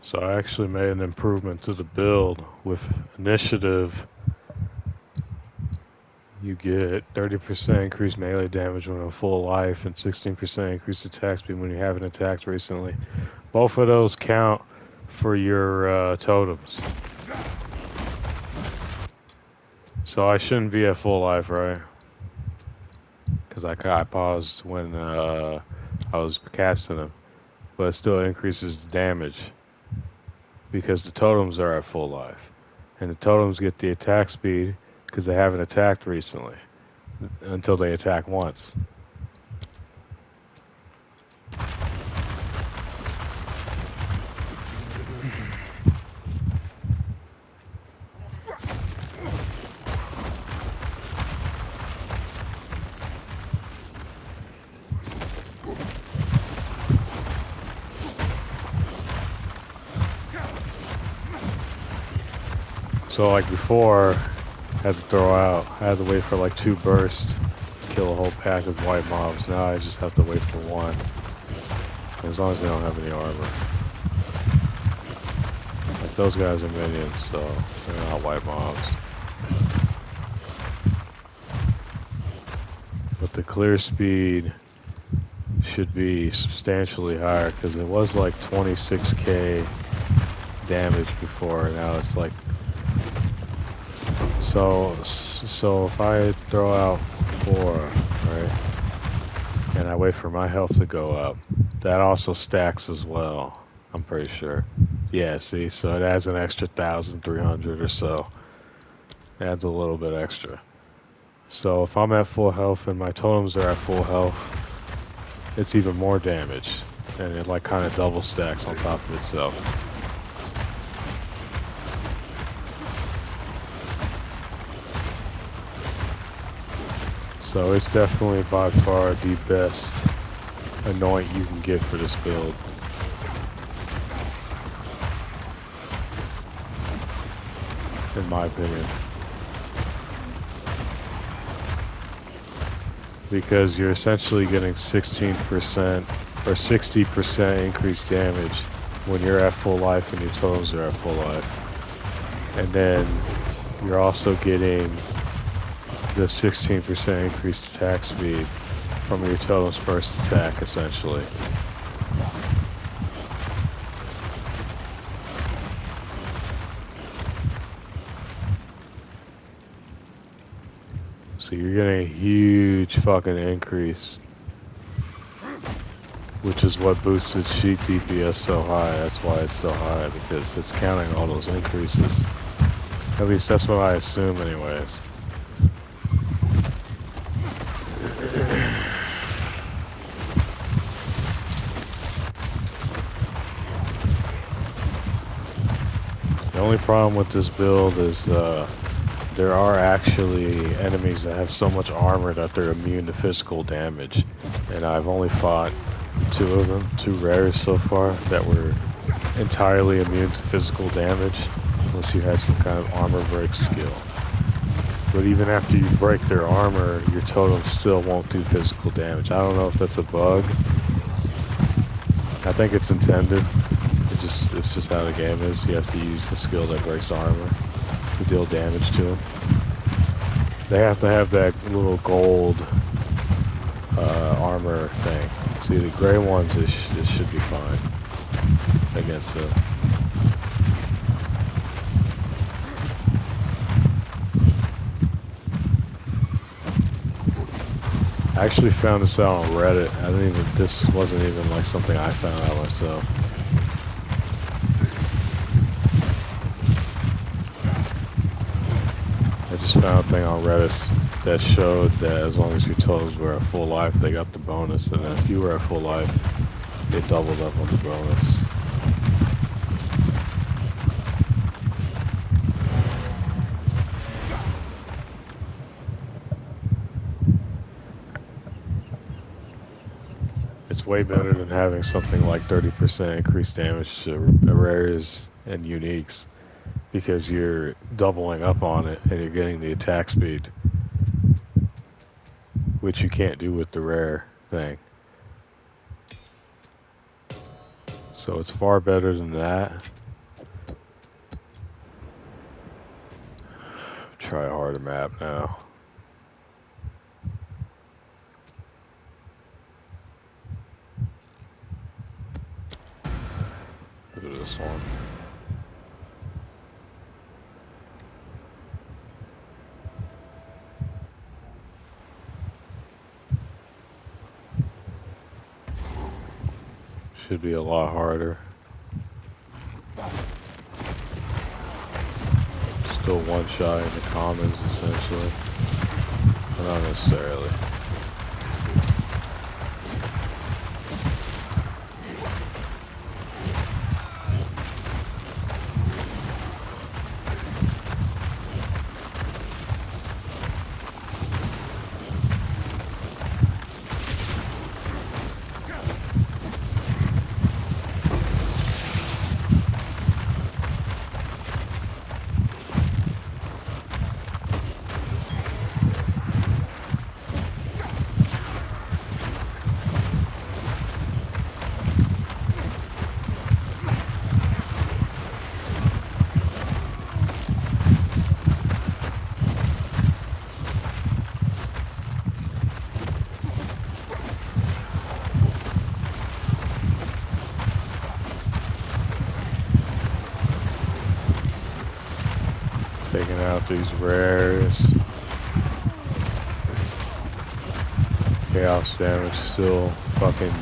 So I actually made an improvement to the build with initiative. You get 30% increased melee damage when on full life and 16% increased attack speed when you haven't attacked recently. Both of those count for your totems. So I shouldn't be at full life, right? Because I paused when I was casting them. But it still increases the damage because the totems are at full life. And the totems get the attack speed because they haven't attacked recently until they attack once. So like before, I had to throw out. I had to wait for like 2 bursts to kill a whole pack of white mobs. Now I just have to wait for 1. As long as they don't have any armor. Like those guys are minions, so they're not white mobs. But the clear speed should be substantially higher because it was like 26k damage before. Now it's like so if I throw out 4, right, and I wait for my health to go up, that also stacks as well. I'm pretty sure. Yeah, see, so it adds an extra 1,300 or so. It adds a little bit extra. So if I'm at full health and my totems are at full health, it's even more damage, and it like kind of double stacks on top of itself. So it's definitely by far the best anoint you can get for this build. In my opinion. Because you're essentially getting 16% or 60% increased damage when you're at full life and your totems are at full life. And then you're also getting the 16% increased attack speed from your totem's first attack, essentially. So you're getting a huge fucking increase, which is what boosted sheet DPS so high. That's why it's so high, because it's counting all those increases. At least that's what I assume anyways. The only problem with this build is there are actually enemies that have so much armor that they're immune to physical damage. And I've only fought 2 of them, 2 rares so far, that were entirely immune to physical damage, unless you had some kind of armor break skill. But even after you break their armor, your totem still won't do physical damage. I don't know if that's a bug. I think it's intended. It's just how the game is. You have to use the skill that breaks armor to deal damage to them. They have to have that little gold armor thing. See, the gray ones, it should be fine against them. I actually found this out on Reddit. This wasn't even like something I found out myself. I just found a thing on Reddit that showed that as long as your totals were at full life, they got the bonus, and then if you were at full life, they doubled up on the bonus. It's way better than having something like 30% increased damage to rares and uniques, because you're doubling up on it and you're getting the attack speed, which you can't do with the rare thing. So it's far better than that. Try a harder map now. Look at this one. Should be a lot harder. Still one shot in the commons, essentially. But not necessarily. Taking out these rares. Chaos damage still fucking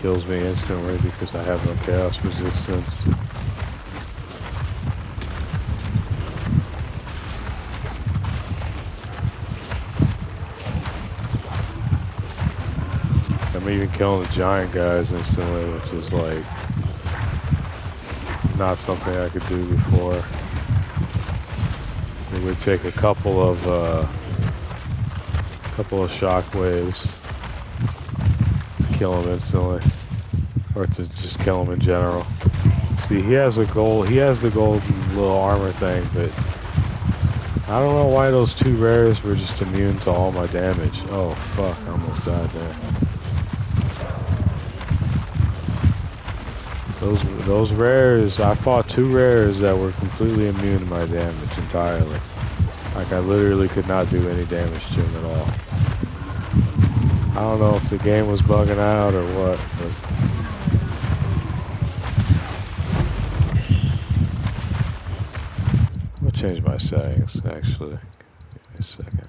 kills me instantly because I have no chaos resistance. I'm even killing the giant guys instantly, which is like not something I could do before. It would take a couple of shockwaves to kill him instantly, or to just kill him in general. See, he has the golden little armor thing, but I don't know why those two rares were just immune to all my damage. Oh fuck, I almost died there. Those rares, I fought two rares that were completely immune to my damage entirely. Like I literally could not do any damage to him at all. I don't know if the game was bugging out or what, but I'm gonna change my settings actually. Give me a second.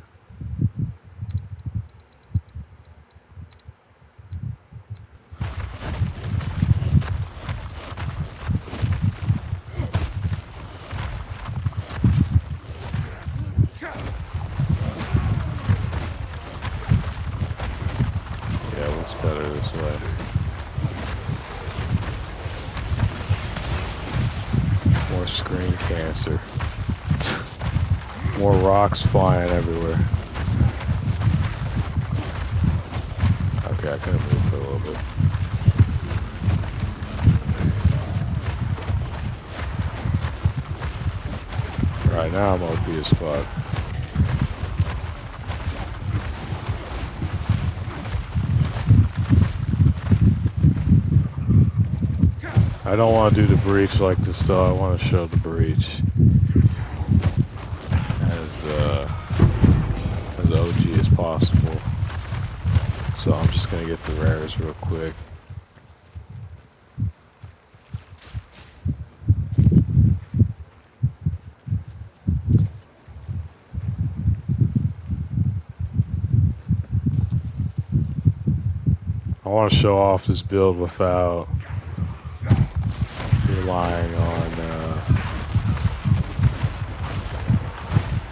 Better this way. More screen cancer. More rocks flying everywhere. Okay, I can move for a little bit. Right now I'm OP as fuck. I don't want to do the breach like this though. I want to show the breach as OG as possible. So I'm just gonna get the rares real quick. I want to show off this build without relying on,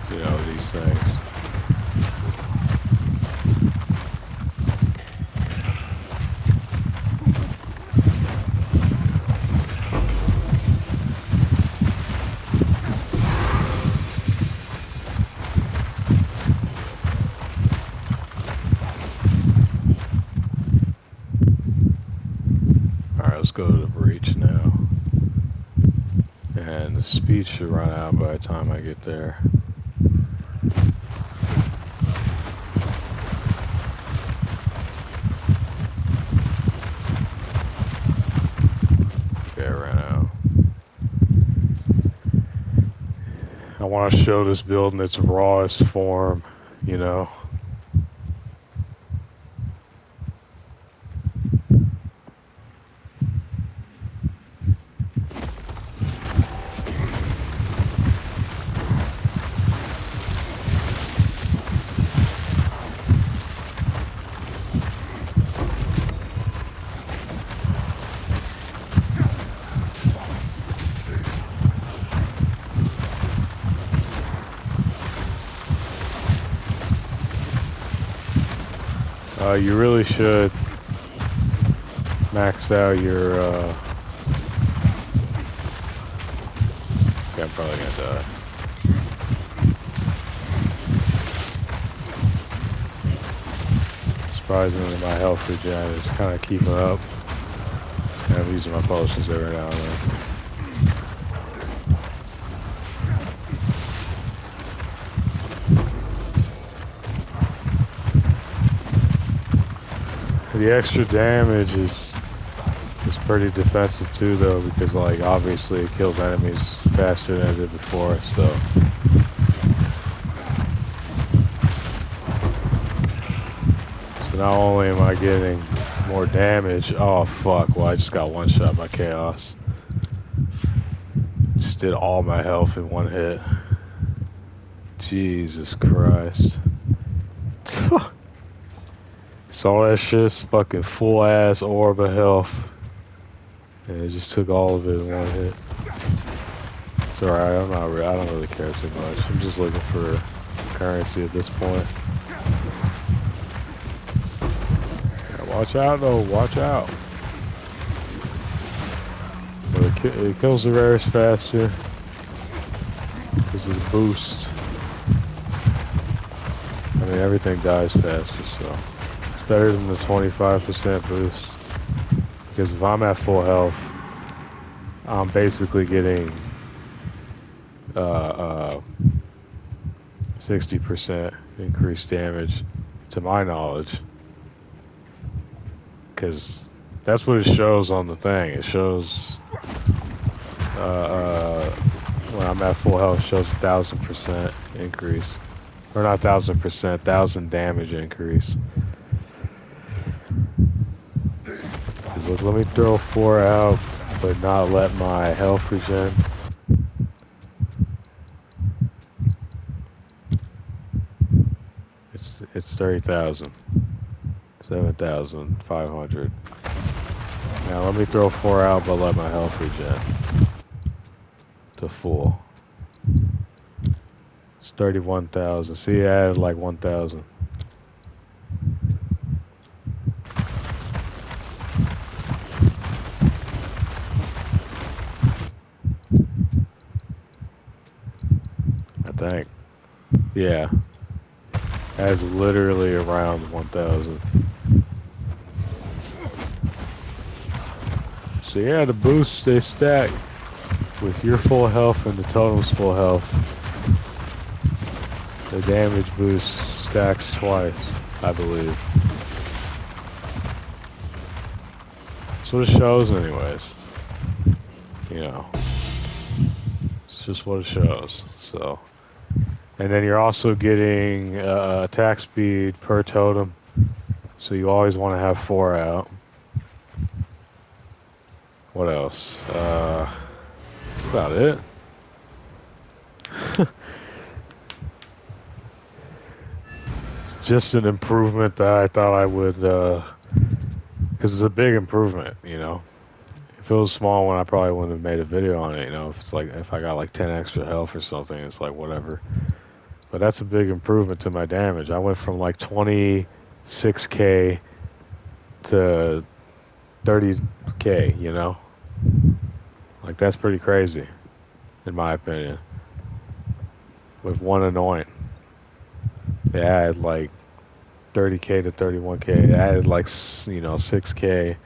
you know, these things. Alright, let's go to the breach now. And the speed should run out by the time I get there. want to show this build in its rawest form, you know. You really should max out your, okay, I'm probably gonna die. Surprisingly, my health regen is kind of keeping up. And I'm using my potions every now and then. The extra damage is pretty defensive too, though, because like obviously it kills enemies faster than it did before. So not only am I getting more damage, oh fuck! Well, I just got one shot by chaos. Just did all my health in one hit. Jesus Christ! Saw that shit, fucking full ass orb of health. And it just took all of it in one hit. It's alright, I don't really care too much. I'm just looking for currency at this point. Yeah, watch out though, watch out. But it kills the rares faster because of the boost. I mean, everything dies faster, so it's better than the 25% boost. Because if I'm at full health, I'm basically getting 60% increased damage, to my knowledge. Because that's what it shows on the thing. It shows when I'm at full health, it shows 1,000% increase, or not 1,000%, 1,000 damage increase. Look, let me throw 4 out, but not let my health regen. It's 30,000, 7,500. Now let me throw 4 out, but let my health regen to full. It's 31,000. See, I added like 1,000. I think. Yeah. That's literally around 1,000. So yeah, the boosts, they stack with your full health and the totem's full health. The damage boost stacks twice, I believe. That's what it shows anyways. You know. It's just what it shows. So, and then you're also getting attack speed per totem. So you always want to have 4 out. What else? That's about it. Just an improvement that I thought I would, because it's a big improvement, you know. If it was a small one, I probably wouldn't have made a video on it, you know. If it's like, if I got like 10 extra health or something, it's like whatever. But that's a big improvement to my damage. I went from like 26k to 30k, you know. Like that's pretty crazy, in my opinion. With one anoint, they added like 30k to 31k. They added like, you know, 6k,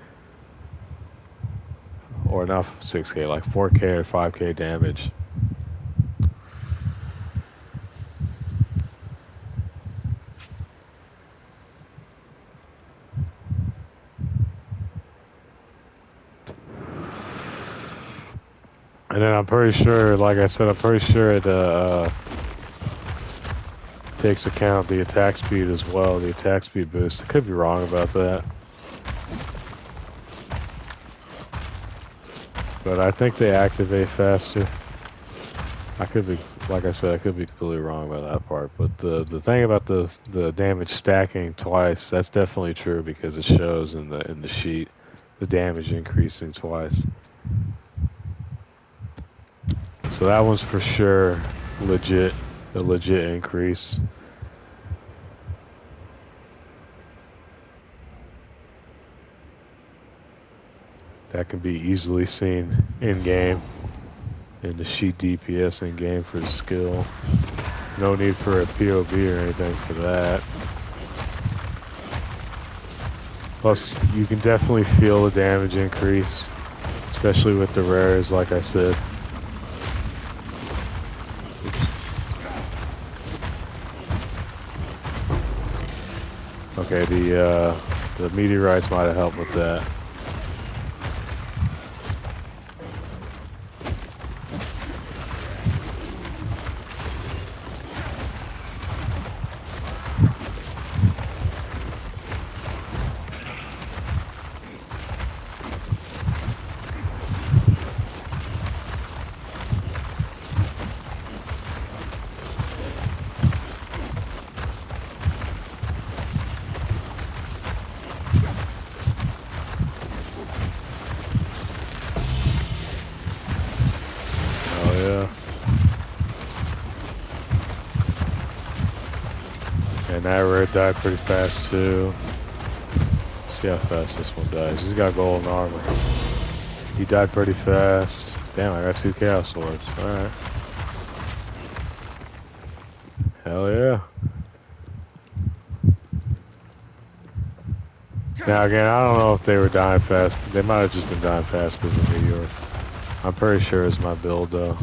or not 6k, like 4k or 5k damage. And then I'm pretty sure, like I said, I'm pretty sure it takes account the attack speed as well, the attack speed boost. I could be wrong about that. But I think they activate faster. I could be, like I said, I could be completely wrong about that part. But the thing about the damage stacking twice, that's definitely true because it shows in the sheet the damage increasing twice. So that one's for sure legit, a legit increase. That can be easily seen in game, in the sheet DPS in game for the skill. No need for a POV or anything for that. Plus, you can definitely feel the damage increase, especially with the rares, like I said. Okay, the meteorites might have helped with that. Oh yeah. And that rare died pretty fast too. See how fast this one dies. He's got golden armor. He died pretty fast. Damn, I got 2 chaos swords. Alright. Hell yeah. Now again, I don't know if they were dying fast. They might have just been dying fast because of meteors. I'm pretty sure it's my build though.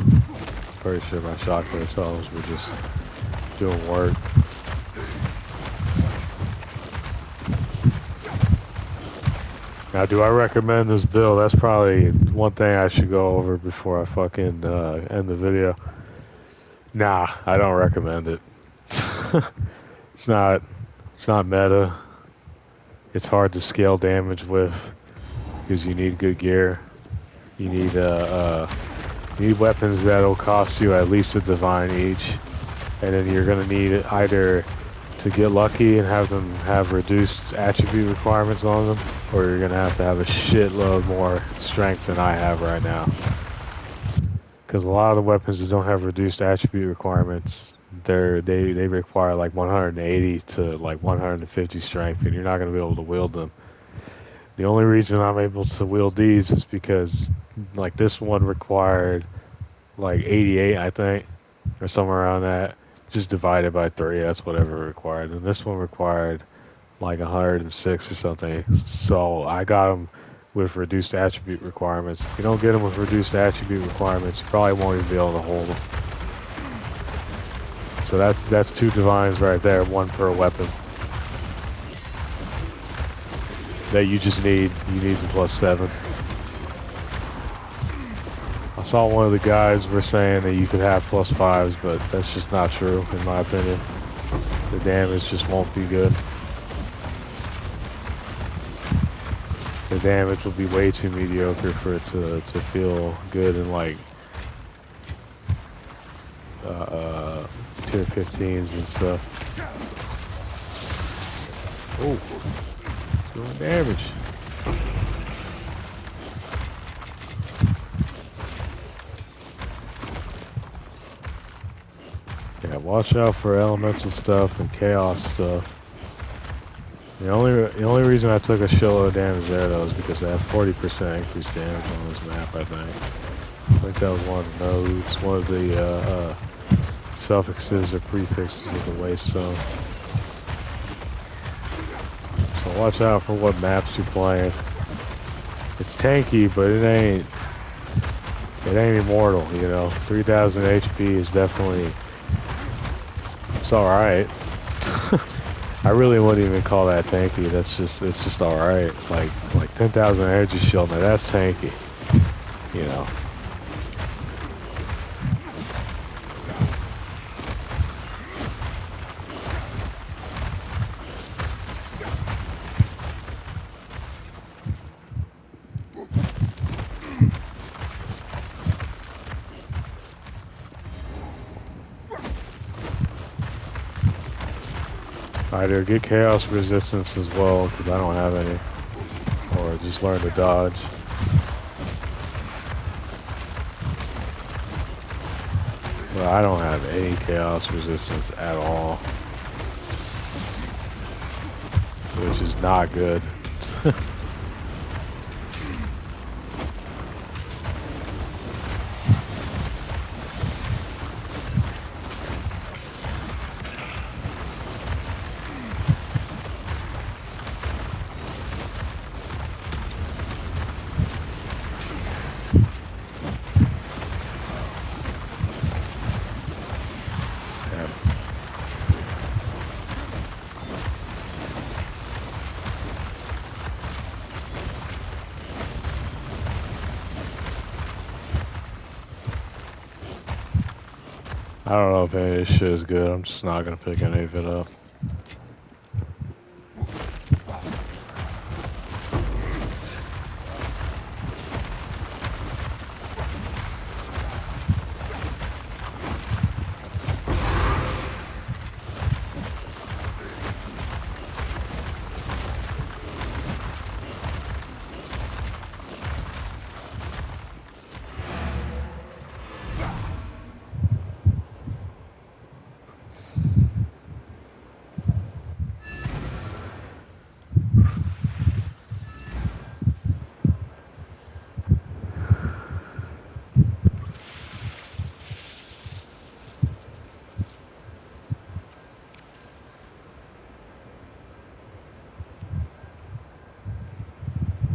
Pretty sure my Shockwave totems were just doing work. Now, do I recommend this build? That's probably one thing I should go over before I fucking end the video. Nah, I don't recommend it. It's not meta. It's hard to scale damage with because you need good gear. You need weapons that'll cost you at least a divine each, and then you're gonna need either to get lucky and have them have reduced attribute requirements on them, or you're gonna have to have a shitload more strength than I have right now. Because a lot of the weapons that don't have reduced attribute requirements, they require like 180 to like 150 strength, and you're not gonna be able to wield them. The only reason I'm able to wield these is because like this one required like 88, I think, or somewhere around that. Just divided by 3, that's whatever it required. And this one required like 106 or something. So I got them with reduced attribute requirements. If you don't get them with reduced attribute requirements, you probably won't even be able to hold them. So that's 2 divines right there, 1 per weapon. That you just need. You need the +7. I saw one of the guys were saying that you could have +5s, but that's just not true in my opinion. The damage just won't be good. The damage will be way too mediocre for it to feel good in like tier 15s and stuff. Oh, doing damage. Yeah, watch out for elemental stuff and chaos stuff. The only reason I took a shitload of damage there though is because I have 40% increased damage on this map. I think that was one of the nodes, one of the suffixes or prefixes of the waystone. So watch out for what maps you're playing. It's tanky, but it ain't immortal. You know, 3,000 HP is definitely. It's alright. I really wouldn't even call that tanky. It's just alright. Like 10,000 energy shield, now that's tanky. You know. Either get chaos resistance as well, because I don't have any, or just learn to dodge. Well, I don't have any chaos resistance at all, which is not good. I don't know if any of this shit is good. I'm just not gonna pick any of it up.